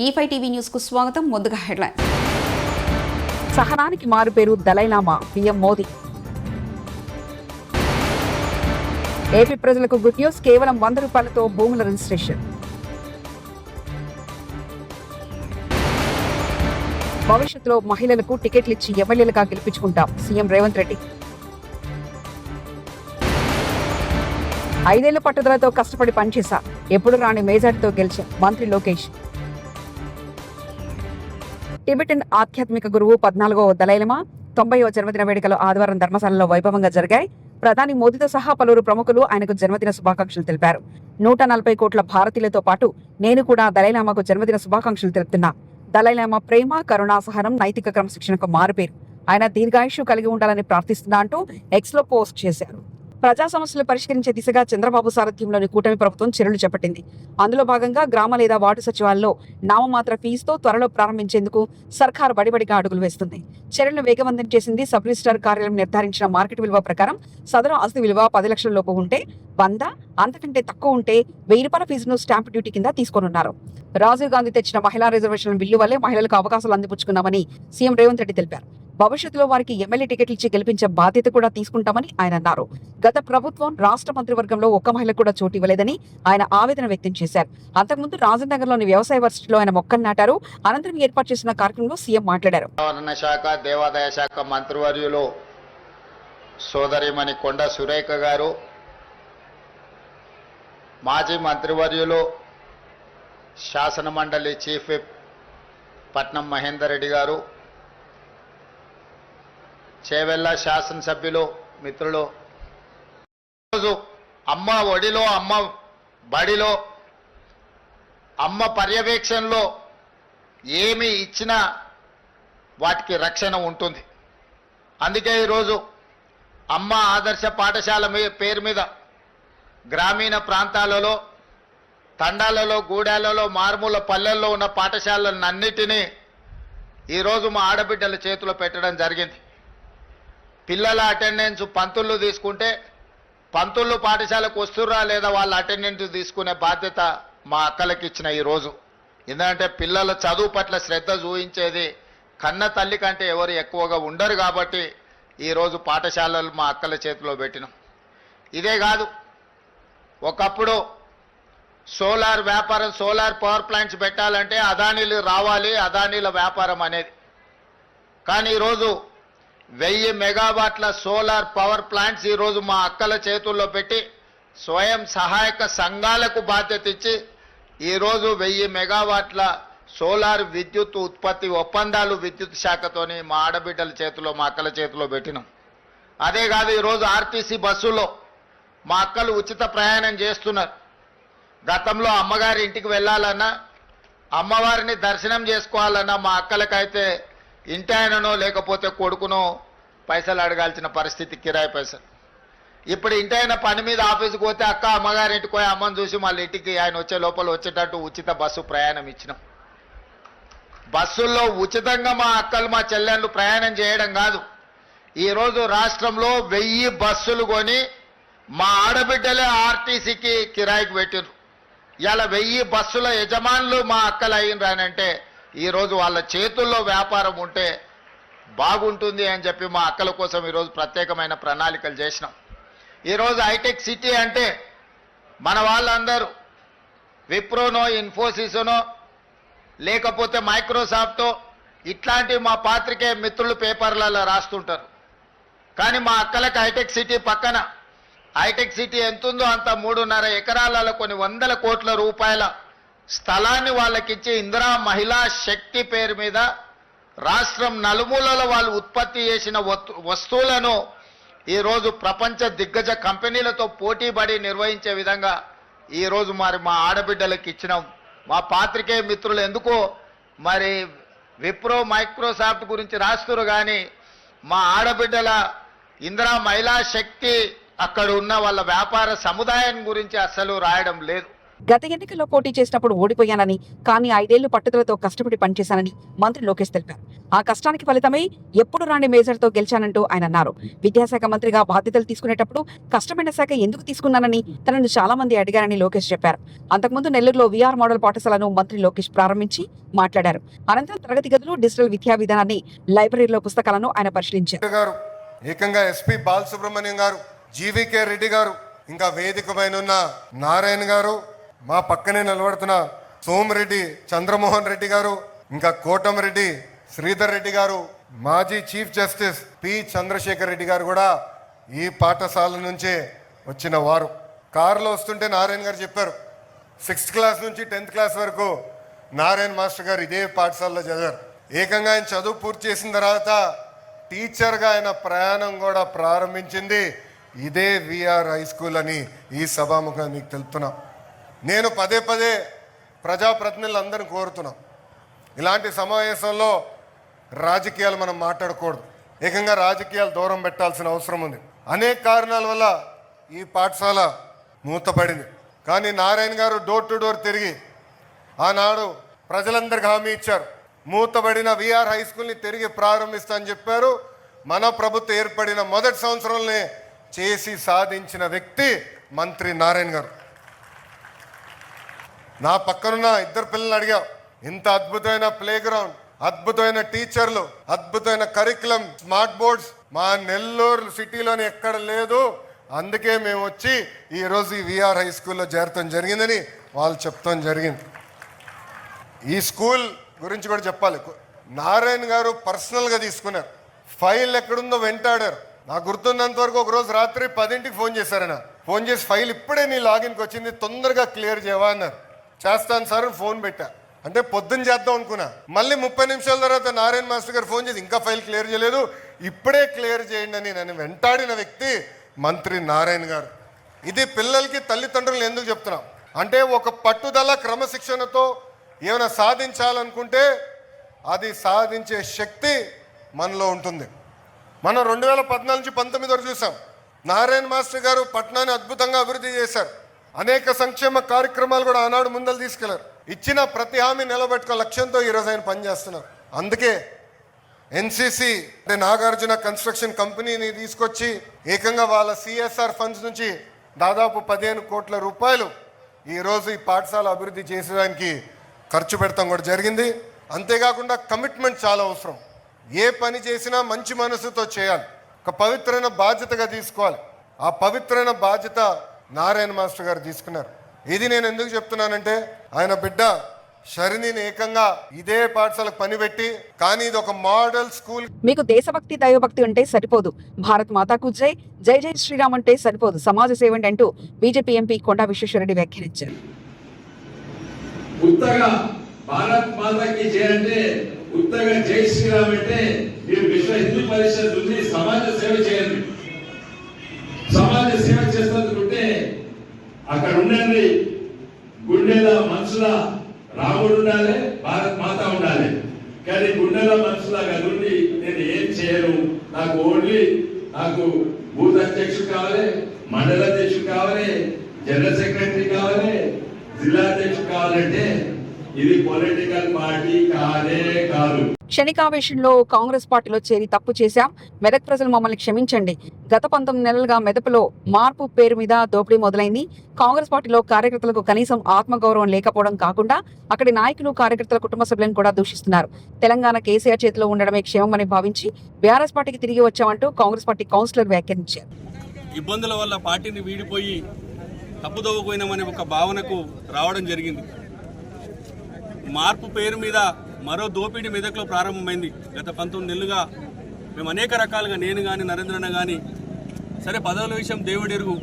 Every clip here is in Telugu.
E5 టీవీ న్యూస్ కు స్వాగతం. ముందుగా హెడ్లైన్. సహనానికి మారుపేరు దలైలామా పీఎం మోదీ. ఏపీ ప్రజలకు గుడ్ న్యూస్, కేవలం 100 రూపాయలతో భూముల రిజిస్ట్రేషన్. భవిష్యత్తులో మహిళలకు టికెట్లు ఇచ్చి ఎమ్మెల్యేలుగా గెలిపించుకుంటాం సీఎం రేవంత్ రెడ్డి. 5 ఏళ్ల పట్టుదలతో కష్టపడి పనిచేశా, ఎప్పుడు రాని మేజార్టీతో గెలిచా మంత్రి లోకేష్. టిబెటన్ ఆధ్యాత్మిక గురువు 14వ దలైలామా 90వ జన్మదిన వేడుకలు ఆదివారం ధర్మశాలలో వైభవంగా జరిగాయి. ప్రధాని మోదీతో సహా పలువురు ప్రముఖులు ఆయనకు జన్మదిన శుభాకాంక్షలు తెలిపారు. 140 కోట్ల భారతీయులతో పాటు నేను కూడా దలైలామాకు జన్మదిన శుభాకాంక్షలు తెలుపుతున్నా. దలైలామా ప్రేమ, కరుణ, సహనం, నైతిక క్రమశిక్షణకు మారుపేరు. ఆయన దీర్ఘాయుష్యు కలిగి ఉండాలని ప్రార్థిస్తున్నా అంటూ ఎక్స్ లో పోస్ట్ చేశారు. ప్రజా సమస్యలు పరిష్కరించే దిశగా చంద్రబాబు సారథ్యంలోని కూటమి ప్రభుత్వం చర్యలు చేపట్టింది. అందులో భాగంగా గ్రామ లేదా వార్డు సచివాలయంలో నామమాత్ర ఫీజుతో త్వరలో ప్రారంభించేందుకు సర్కారు బడిబడిగా అడుగులు వేస్తుంది. చర్యలను వేగవంతం చేసింది. సబ్ రిజిస్ట్రార్ కార్యాలయం నిర్ధారించిన మార్కెట్ విలువ ప్రకారం సదరు ఆస్తి విలువ 10 లక్షల లోపు ఉంటే 100, అంతకంటే తక్కువ ఉంటే 1000 రూపాయల ఫీజును స్టాంప్ డ్యూటీ కింద తీసుకోనున్నారు. రాజీవ్ గాంధీ తెచ్చిన మహిళా రిజర్వేషన్ల బిల్లు వల్లే మహిళలకు అవకాశాలు అందిపుచ్చుకున్నామని సీఎం రేవంత్ రెడ్డి తెలిపారు. భవిష్యత్తులో వారికి ఎమ్మెల్యే టికెట్లు ఇచ్చి గెలిపించే బాధ్యత కూడా తీసుకుంటామని ఆయన అన్నారు. గత ప్రభుత్వం రాష్ట్ర మంత్రివర్గంలో ఒక్క మహిళకు కూడా చోటు ఇవ్వలేదని ఆయన ఆవేదన వ్యక్తం చేశారు. అంతకుముందు రాజనగర్లోని వ్యవసాయ వర్సిటీలో ఆయన మొక్కలు నాటారు. అనంతరం ఏర్పాటు చేసిన కార్యక్రమంలో సీఎం మాట్లాడారు. శాఖ, దేవాదాయ శాఖ మంత్రివర్యులు సోదరిమణి కొండ సురేఖ గారు, మాజీ మంత్రివర్యులు శాసన మండలి చీఫ్ విప్ పట్నం మహేందర్ రెడ్డి గారు, చేవెళ్ళ శాసనసభ్యులు మిత్రులు, ఈరోజు అమ్మ ఒడిలో, అమ్మ బడిలో, అమ్మ పర్యవేక్షణలో ఏమి ఇచ్చినా వాటికి రక్షణ ఉంటుంది. అందుకే ఈరోజు అమ్మ ఆదర్శ పాఠశాల పేరు మీద గ్రామీణ ప్రాంతాలలో, తండాలలో, గూడాలలో, మారుమూల పల్లెల్లో ఉన్న పాఠశాలలన్నిటినీ ఈరోజు మా ఆడబిడ్డల చేతిలో పెట్టడం జరిగింది. పిల్లల అటెండెన్స్ పంతుళ్ళు తీసుకుంటే పంతుళ్ళు పాఠశాలకు వస్తుర్రా లేదా వాళ్ళ అటెండెన్స్ తీసుకునే బాధ్యత మా అక్కలకి ఇచ్చిన ఈరోజు. ఎందుకంటే పిల్లల చదువు పట్ల శ్రద్ధ చూపించేది కన్న తల్లి కంటే ఎవరు ఎక్కువగా ఉండరు కాబట్టి ఈరోజు పాఠశాలలు మా అక్కల చేతిలో పెట్టినాం. ఇదే కాదు, ఒకప్పుడు సోలార్ వ్యాపారం, సోలార్ పవర్ ప్లాంట్స్ పెట్టాలంటే అదానీలు రావాలి, అదానీల వ్యాపారం అనేది. కానీ ఈరోజు 1000 మెగావాట్ల సోలార్ పవర్ ప్లాంట్స్ ఈరోజు మా అక్కల చేతుల్లో పెట్టి స్వయం సహాయక సంఘాలకు బాధ్యత ఇచ్చి ఈరోజు 1000 మెగావాట్ల సోలార్ విద్యుత్ ఉత్పత్తి ఒప్పందాలు విద్యుత్ శాఖతోని మా ఆడబిడ్డల చేతిలో, మా అక్కల చేతిలో పెట్టినాం. అదే కాదు, ఈరోజు ఆర్టీసీ బస్సులో మా అక్కలు ఉచిత ప్రయాణం చేస్తున్నారు. గతంలో అమ్మగారి ఇంటికి వెళ్ళాలన్నా, అమ్మవారిని దర్శనం చేసుకోవాలన్నా మా అక్కలకైతే ఇంటి ఆయననో లేకపోతే కొడుకునో పైసలు అడగాల్సిన పరిస్థితి, కిరాయి పైసలు. ఇప్పుడు ఇంటి ఆయన పని మీద ఆఫీస్కి పోతే అక్క అమ్మగారి ఇంటికి పోయి అమ్మని చూసి మళ్ళీ ఇంటికి ఆయన వచ్చే లోపల వచ్చేటట్టు ఉచిత బస్సు ప్రయాణం ఇచ్చినాం. బస్సుల్లో ఉచితంగా మా అక్కలు, మా చెల్లెళ్ళు ప్రయాణం చేయడం కాదు, ఈరోజు రాష్ట్రంలో 1000 బస్సులు కొని మా ఆడబిడ్డలే ఆర్టీసీకి కిరాయికి పెట్టిరు. ఇలా 1000 బస్సుల యజమానులు మా అక్కలు అయ్యిండ్రానంటే ఈరోజు వాళ్ళ చేతుల్లో వ్యాపారం ఉంటే బాగుంటుంది అని చెప్పి మా అక్కల కోసం ఈరోజు ప్రత్యేకమైన ప్రణాళికలు చేసినాం. ఈరోజు హైటెక్ సిటీ అంటే మన వాళ్ళందరూ విప్రోనో, ఇన్ఫోసిస్నో లేకపోతే మైక్రోసాఫ్టో ఇట్లాంటి మా పాత్రికేయ మిత్రులు పేపర్లలో రాస్తుంటారు. కానీ మా అక్కలకు హైటెక్ సిటీ పక్కన, హైటెక్ సిటీ ఎంతుందో అంత 3.5 ఎకరాలలో కొన్ని 100 కోట్ల రూపాయల స్థలాన్ని వాళ్ళకిచ్చి ఇందిరా మహిళా శక్తి పేరు మీద రాష్ట్రం నలుమూలలో వాళ్ళు ఉత్పత్తి చేసిన వస్తువులను ఈరోజు ప్రపంచ దిగ్గజ కంపెనీలతో పోటీపడి నిర్వహించే విధంగా ఈరోజు మరి మా ఆడబిడ్డలకు ఇచ్చినాం. మా పాత్రికేయ మిత్రులు ఎందుకో మరి విప్రో, మైక్రోసాఫ్ట్ గురించి రాస్తున్నారు కానీ మా ఆడబిడ్డల ఇందిరా మహిళా శక్తి అక్కడ ఉన్న వాళ్ళ వ్యాపార సముదాయం గురించి అస్సలు రాయడం లేదు. గత ఎన్నికల్లో పోటీ చేసినప్పుడు ఓడిపోయానని, కానీ 5 ఏళ్లు పట్టుదలతో కష్టపడి పనిచేశానని మంత్రి లోకేష్ తెలిపారు. ఆ కష్టానికి ఫలితమే ఎప్పుడు రాని మేజర్తో గెలిచానంటూ ఆయన అన్నారు. విద్యాశాఖ మంత్రిగా బాధ్యతలు తీసుకునేటప్పుడు కష్టమైన శాఖ ఎందుకు తీసుకున్నానని తనను చాలా మంది అడిగారని లోకేష్ చెప్పారు. అంతకుముందు నెల్లూరులో వీఆర్ మోడల్ పాఠశాలను మంత్రి లోకేష్ ప్రారంభించి మాట్లాడారు. అనంతరం తరగతి గదులు, డిజిటల్ విద్యా విధానాన్ని, లైబ్రరీలో పుస్తకాలను ఆయన పరిశీలించారు. ఏకంగా ఎస్పీ బాలసుబ్రహ్మణ్యం గారు, జీవీకే రెడ్డి గారు, ఇంకా వేదిక పైన ఉన్న నారాయణ గారు, మా పక్కనే నిలబడుతున్న సోమిరెడ్డి చంద్రమోహన్ రెడ్డి గారు, ఇంకా కోటమిరెడ్డి శ్రీధర్ రెడ్డి గారు, మాజీ chief justice P Chandrasekhar Reddy గారు కూడా ఈ పాఠశాల నుంచే వచ్చిన వారు. కారులో వస్తుంటే నారాయణ గారు చెప్పారు, 6th క్లాస్ నుంచి 10th క్లాస్ వరకు నారాయణ మాస్టర్ గారు ఇదే పాఠశాలలో చదివారు. ఏకంగా ఆయన చదువు పూర్తి చేసిన తర్వాత టీచర్గా ఆయన ప్రయాణం కూడా ప్రారంభించింది ఇదే విఆర్ హై స్కూల్ అని ఈ సభాముఖంగా మీకు తెలుపుతున్నాం. నేను పదే పదే ప్రజాప్రతినిధులందరినీ కోరుతున్నాం, ఇలాంటి సమావేశంలో రాజకీయాలు మనం మాట్లాడకూడదు. ఏకంగా రాజకీయాలు దూరం పెట్టాల్సిన అవసరం ఉంది. అనేక కారణాల వల్ల ఈ పాఠశాల మూతపడింది. కానీ నారాయణ గారు డోర్ టు డోర్ తిరిగి ఆనాడు ప్రజలందరికీ హామీ ఇచ్చారు, మూతబడిన విఆర్ హై స్కూల్ని తిరిగి ప్రారంభిస్తా అని చెప్పారు. మన ప్రభుత్వం ఏర్పడిన మొదటి సంవత్సరంలోనే చేసి సాధించిన వ్యక్తి మంత్రి నారాయణ గారు. నా పక్కనున్న 2 పిల్లలు అడిగా, ఇంత అద్భుతమైన ప్లే గ్రౌండ్, అద్భుతమైన టీచర్లు, అద్భుతమైన కరికులం, స్మార్ట్ బోర్డ్స్ మా నెల్లూరు సిటీలోని ఎక్కడ లేదు, అందుకే మేము వచ్చి ఈరోజు ఈ విఆర్ హై స్కూల్లో చేరటం జరిగిందని వాళ్ళు చెప్తాం జరిగింది. ఈ స్కూల్ గురించి కూడా చెప్పాలి. నారాయణ గారు పర్సనల్గా తీసుకున్నారు. ఫైల్ ఎక్కడుందో వెంటాడారు. నాకు గుర్తున్నంత వరకు ఒకరోజు రాత్రి 10ంటికి ఫోన్ చేశారన్న. ఫోన్ చేసి ఫైల్ ఇప్పుడే నీ లాగిన్కి వచ్చింది, తొందరగా క్లియర్ చేయవా అన్నారు. చేస్తాను సార్ ఫోన్ పెట్టా. అంటే పొద్దున్న చేద్దాం అనుకున్నా. మళ్ళీ 30 నిమిషాల తర్వాత నారాయణ మాస్టర్ గారు ఫోన్ చేసి ఇంకా ఫైల్ క్లియర్ చేయలేదు, ఇప్పుడే క్లియర్ చేయండి అని నన్ను వెంటాడిన వ్యక్తి మంత్రి నారాయణ గారు. ఇది పిల్లలకి తల్లిదండ్రులు ఎందుకు చెప్తున్నాం అంటే, ఒక పట్టుదల క్రమశిక్షణతో ఏమైనా సాధించాలనుకుంటే అది సాధించే శక్తి మనలో ఉంటుంది. మనం 2014 నుంచి 19 వరకు చూసాం. నారాయణ మాస్టర్ గారు పట్టణాన్ని అద్భుతంగా అభివృద్ధి చేశారు. అనేక సంక్షేమ కార్యక్రమాలు కూడా ఆనాడు ముందలు తీసుకెళ్లారు. ఇచ్చిన ప్రతి హామీ నిలబెట్టుకో లక్ష్యంతో ఈరోజు ఆయన పనిచేస్తున్నారు. అందుకే ఎన్సిసి అంటే నాగార్జున కన్స్ట్రక్షన్ కంపెనీని తీసుకొచ్చి ఏకంగా వాళ్ళ సిఎస్ఆర్ ఫండ్స్ నుంచి దాదాపు 15 కోట్ల రూపాయలు ఈరోజు ఈ పాఠశాల అభివృద్ధి చేసేదానికి ఖర్చు పెడతాం కూడా జరిగింది. అంతేకాకుండా కమిట్మెంట్ చాలా అవసరం. ఏ పని చేసినా మంచి మనసుతో చేయాలి, ఒక పవిత్రమైన బాధ్యతగా తీసుకోవాలి. ఆ పవిత్రమైన బాధ్యత నారాయణ మాస్టర్ గారు తీసుకున్నారు. ఇది నేను ఎందుకు చెప్తున్నానంటే, ఆయన బిడ్డ శరణిని ఏకంగా ఇదే పాఠశాలకు పనిపెట్టి, కానీ ఇది ఒక మోడల్ స్కూల్. మీకు దేశభక్తి, దైవభక్తి ఉంటే సరిపోదు, భారత్ మాతాకు జై, జై జై శ్రీరామ్ అంటే సరిపోదు, సమాజ సేవండి అంటూ బీజేపీ ఎంపీ కొండా విశ్వేశ్వరరెడ్డి వ్యాఖ్యానించారు. ఉత్తగా భారత్ మాతాకి జై అంటే, ఉత్తగా జై శ్రీరామ్ అంటే మీరు విశ్వ హిందూ పరిషత్ ఉంది, సమాజ సేవ చేయండి. సమాజ సేవ చేస్తున్నట్టుంటే అక్కడ ఉండండి, గుండెల మనసుల రాముడు ఉండాలి, భారత్ మాత ఉండాలి. కానీ గుండెల మనసులా కదుండి నేను ఏం చేయను, నాకు ఓన్లీ నాకు బూత్ అధ్యక్షుడు కావాలి, మండల అధ్యక్షుడు కావాలి, జనరల్ సెక్రటరీ కావాలి, జిల్లా అధ్యక్షుడు కావాలంటే ఇది పొలిటికల్ పార్టీ కాదే కాదు. క్షణికావేశంలో కాంగ్రెస్ పార్టీలో చేరి తప్పు చేశాం, మెదక్ ప్రజలు మమ్మల్ని క్షమించండి. గత 19 నెలలుగా మెదక్లో మార్పు పేరు మీద దోపిడీ మొదలైంది. కాంగ్రెస్ పార్టీలో కార్యకర్తలకు కనీసం ఆత్మగౌరవం లేకపోవడం కాకుండా అక్కడి నాయకులు, కార్యకర్తల కుటుంబ సభ్యులను కూడా దూషిస్తున్నారు. తెలంగాణ కేసీఆర్ చేతిలో ఉండడమే క్షేమమని భావించి బీఆర్ఎస్ పార్టీకి తిరిగి వచ్చామంటూ కాంగ్రెస్ పార్టీ కౌన్సిలర్ వ్యాఖ్యానించారు. ఇబ్బందుల వల్ల పార్టీని వీడిపోయి తప్పుదోవపోయినామనే ఒక భావనకు రావడం జరిగింది. మార్పు పేరు మీద మరో దోపిడీ మెదక్లో ప్రారంభమైంది. గత 19 నెలలుగా మేము అనేక రకాలుగా, నేను కానీ నరేంద్రన్న కానీ, సరే పదవుల విషయం దేవుడెరుగు,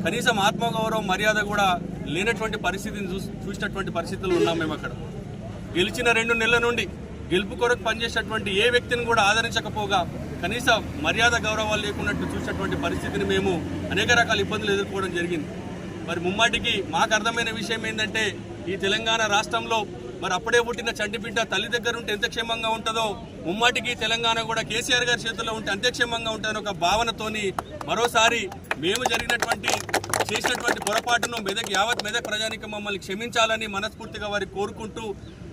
కనీసం ఆత్మగౌరవం మర్యాద కూడా లేనటువంటి పరిస్థితిని చూసినటువంటి పరిస్థితులు ఉన్నాం. మేము అక్కడ గెలిచిన 2 నెలల నుండి గెలుపు కొరకు పనిచేసేటువంటి ఏ వ్యక్తిని కూడా ఆదరించకపోగా కనీస మర్యాద గౌరవాలు లేకున్నట్టు చూసినటువంటి పరిస్థితిని మేము అనేక రకాల ఇబ్బందులు ఎదుర్కోవడం జరిగింది. మరి ముమ్మాటికి మాకు అర్థమైన విషయం ఏంటంటే, ఈ తెలంగాణ రాష్ట్రంలో మరి అప్పుడే పుట్టిన చంటి బిడ్డ తల్లి దగ్గర ఉంటే ఎంత క్షేమంగా ఉంటుందో ముమ్మాటికి తెలంగాణ కూడా కేసీఆర్ గారి చేతుల్లో ఉంటే అంతే క్షేమంగా ఉంటుందని ఒక భావనతోని మరోసారి మేము చేసినటువంటి పొరపాటును యావత్ మెదక్ ప్రజానికి మమ్మల్ని క్షమించాలని మనస్ఫూర్తిగా వారికి కోరుకుంటూ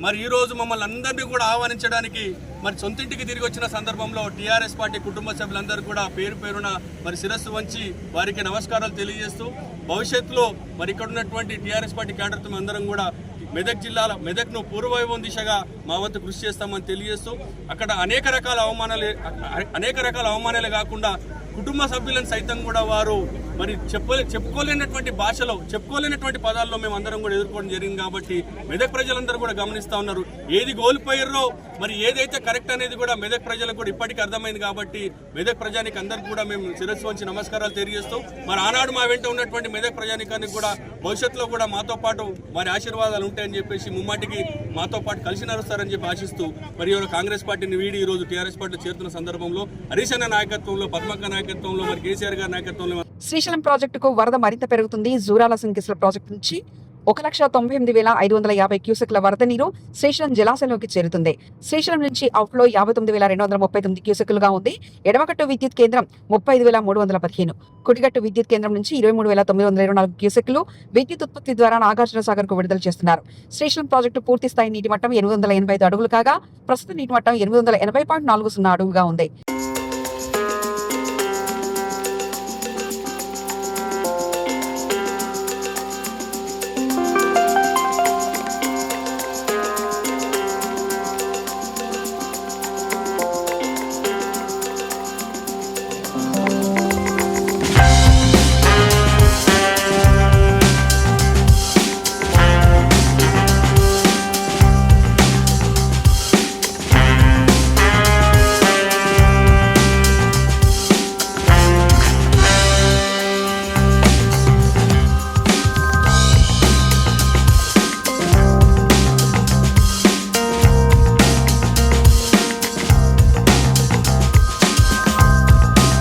మరి ఈ రోజు మమ్మల్ని అందరినీ కూడా ఆహ్వానించడానికి మరి సొంతింటికి తిరిగి వచ్చిన సందర్భంలో టీఆర్ఎస్ పార్టీ కుటుంబ సభ్యులందరూ కూడా పేరు పేరున మరి శిరస్సు వంచి వారికి నమస్కారాలు తెలియజేస్తూ భవిష్యత్తులో మరి ఇక్కడ ఉన్నటువంటి టీఆర్ఎస్ పార్టీ క్యాడర్తో అందరం కూడా మెదక్ను పూర్వవైభవం దిశగా మా వంతు కృషి చేస్తామని తెలియజేస్తూ అక్కడ అనేక రకాల అవమానాలే కాకుండా కుటుంబ సభ్యులను సైతం కూడా వారు మరి చెప్పుకోలేనటువంటి భాషలో చెప్పుకోలేనటువంటి పదాల్లో మేము అందరం కూడా ఎదుర్కోవడం జరిగింది. కాబట్టి మెదక్ ప్రజలందరూ కూడా గమనిస్తూ ఉన్నారు. ఏది కోల్పోయారో మరి ఏదైతే కరెక్ట్ అనేది కూడా మెదక్ ప్రజలకు కూడా ఇప్పటికీ అర్థమైంది. కాబట్టి మెదక్ ప్రజానికి అందరికీ కూడా మేము శిరస్సు వంచి నమస్కారాలు తెలియజేస్తూ మరి ఆనాడు మా వెంట ఉన్నటువంటి మెదక్ ప్రజానికానికి కూడా భవిష్యత్తులో కూడా మాతో పాటు వారి ఆశీర్వాదాలు ఉంటాయని చెప్పేసి ముమ్మాటికి మాతో పాటు కలిసి నడుస్తారని చెప్పి ఆశిస్తూ మరి కాంగ్రెస్ పార్టీని వీడి ఈరోజు టీఆర్ఎస్ పార్టీలో చేరుతున్న సందర్భంలో హరీష్ అన్న నాయకత్వంలో, పద్మక్క నాయకత్వంలో, మరి కేసీఆర్ గారి నాయకత్వంలో శ్రీశైలం ప్రాజెక్టుకు వరద మరింత పెరుగుతుంది. జూరాల సింగిస్ల ప్రాజెక్టు నుంచి 1,98,550 క్యూసెక్ల వరద నీరు శ్రీశైలం జలాశయంలోకి చేరుతుంది. శ్రీశైలం నుంచి అవుట్లో 59,239 క్యూసెక్లుగా ఉంది. ఎడమగట్టు విద్యుత్ కేంద్రం 35,315, కుడిగట్టు విద్యుత్ కేంద్రం నుంచి 23,924 క్యూసెక్లు విద్యుత్ ఉత్పత్తి ద్వారా నాగార్జున సాగర్ కు విడుదల చేస్తున్నారు. శ్రీశైలం ప్రాజెక్టు పూర్తి స్థాయి నీటి మట్టం 885 అడుగులు కాగా ప్రస్తుత నీటి మట్టం 880.40 అడుగుగా ఉంది.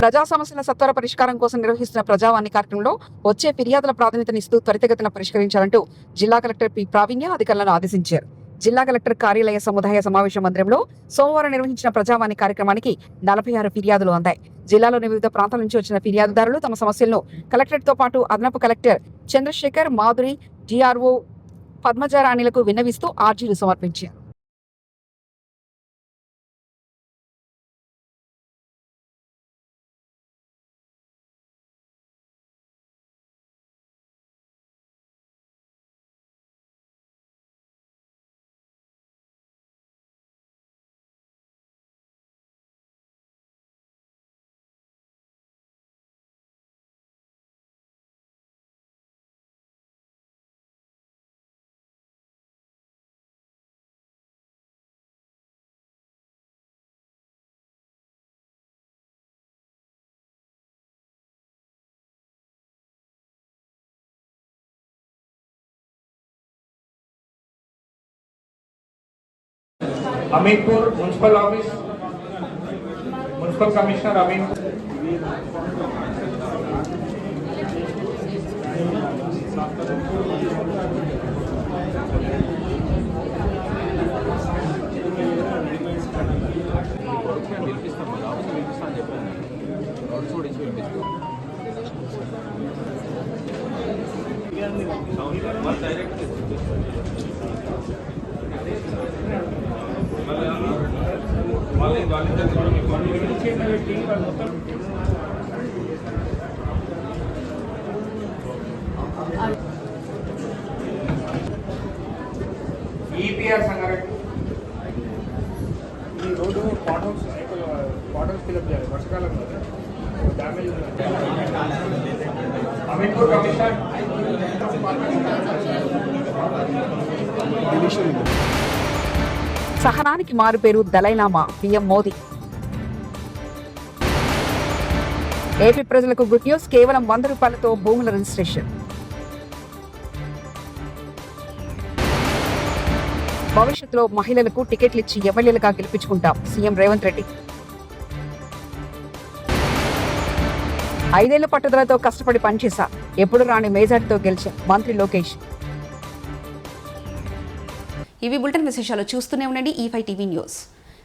ప్రజా సమస్యల సత్వర పరిష్కారం కోసం నిర్వహిస్తున్న ప్రజావాణి కార్యక్రమంలో వచ్చే ఫిర్యాదుల ప్రాధాన్యతనిస్తూ త్వరితగతిన పరిష్కరించాలంటూ జిల్లా కలెక్టర్ పి ప్రావీణ్య అధికారులను ఆదేశించారు. జిల్లా కలెక్టర్ కార్యాలయ సముదాయ సమావేశ మందిరంలో సోమవారం నిర్వహించిన ప్రజావాణి కార్యక్రమానికి 46 ఫిర్యాదులు అందాయి. జిల్లాలోని వివిధ ప్రాంతాల నుంచి వచ్చిన ఫిర్యాదుదారులు తమ సమస్యలను కలెక్టరేట్ తో పాటు అదనపు కలెక్టర్ చంద్రశేఖర్, మాధురి, డిఆర్ఓ పద్మజారాణిలకు విన్నవిస్తూ ఆర్జీలు సమర్పించారు. Ameenpur municipal office, municipal commissioner Ameenpur. EPR Sangareddy ఈ రోడ్డు పాటోస్ ఫిల్అప్ చేయాలి వర్షాకాలంలో డ్యామేజ్ ఉంది. అమీన్పూర్ కమిషనర్ సహనానికి మారు పేరు దలైలామా పీఎం మోదీ. ఏపీ ప్రజలకు గుడ్ న్యూస్, కేవలం 100 రూపాయలతో భూముల రిజిస్ట్రేషన్. భవిష్యత్తులో మహిళలకు టికెట్లు ఇచ్చి ఎమ్మెల్యేలుగా గెలిపించుకుంటాం సీఎం రేవంత్ రెడ్డి. 5 ఏళ్ల పట్టుదలతో కష్టపడి పనిచేశా, ఎప్పుడు రాని మేజార్టీతో గెలిచా మంత్రి లోకేష్. ఇవి బులెటిన్ విశేషాలు. చూస్తూనే ఉండండి E5 టీవీ న్యూస్.